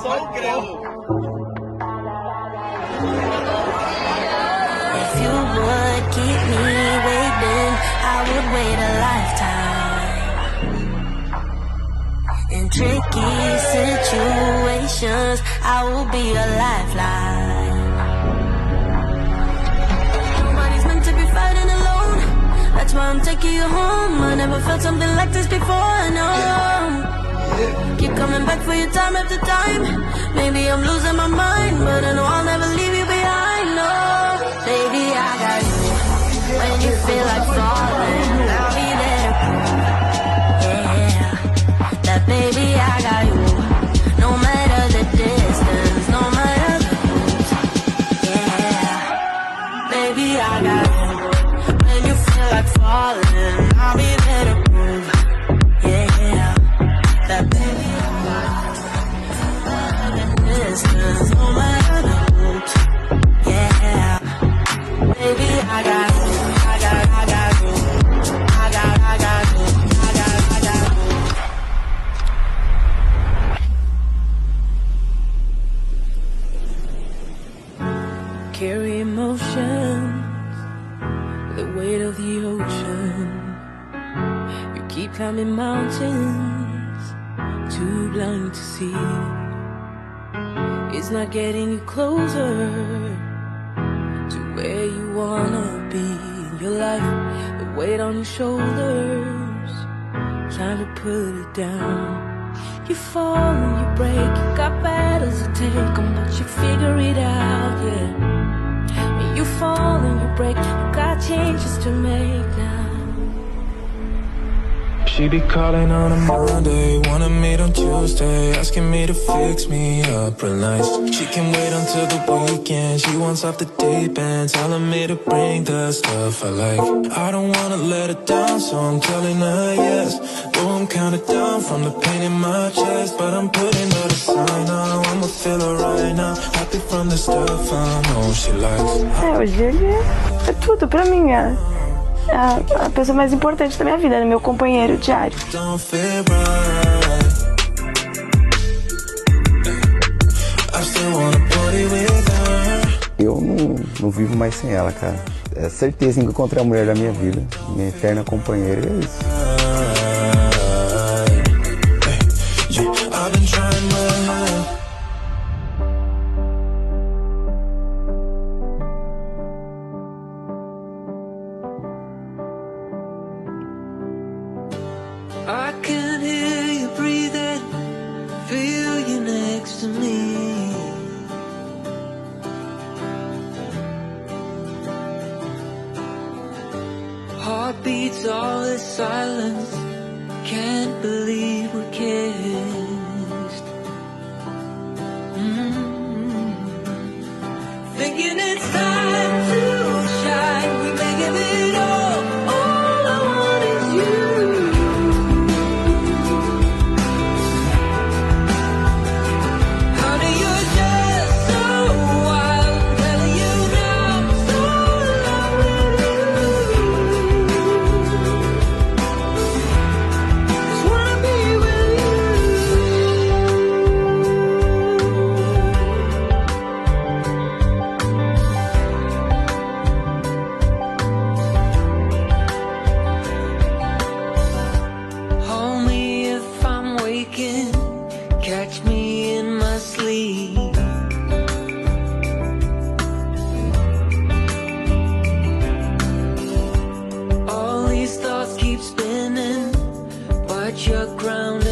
Só o creu. If you would keep me waiting, I would wait a lifetime. In tricky situations, I will be a lifeline. Nobody's meant to be fighting alone. That's why I'm taking you home. I never felt something like this before, no. Keep coming back for your time after time. Maybe I'm losing my mind, but I know I'll never leave you behind, no. Baby, I got you. When you feel like falling, I'll be there. Yeah, that baby, I got you. No matter the distance, no matter the route. Yeah, baby, I got you. When you feel like falling, I'll be there to prove. Yeah, that baby, I got you. No matter the distance, no matter the route. Yeah, baby, I got you. I got you. I got you. I got you. I got you. Carry emotions, the weight of the ocean. You keep climbing mountains, too blind to see. It's not getting you closer to where you wanna be in your life. The weight on your shoulders, trying to put it down. You fall and you break, you got battles to take on, but you figure it out, yeah. When you fall and you break, you got changes to make now. She be calling on a Monday, wanna meet on Tuesday, asking me to fix me up real nice. She can wait until the weekend, she wants off the deep end, telling me to bring the stuff I like. I don't wanna let her down, so I'm telling her yes. Though I'm counted down from the pain in my chest, but I'm putting out a sign now, I'ma feel her right now. Happy from the stuff I know she likes. Hoje ele é tudo pra mim, é a pessoa mais importante da minha vida, é meu companheiro diário. Eu não vivo mais sem ela, cara. É certeza que encontrei a mulher da minha vida, minha eterna companheira, e é isso. I can hear you breathing, feel you next to me. Heartbeats, all this silence, can't believe we kissed. Thinking it's time to shine, we may give it all I want is you. Catch me in my sleep. All these thoughts keep spinning, but you're grounded.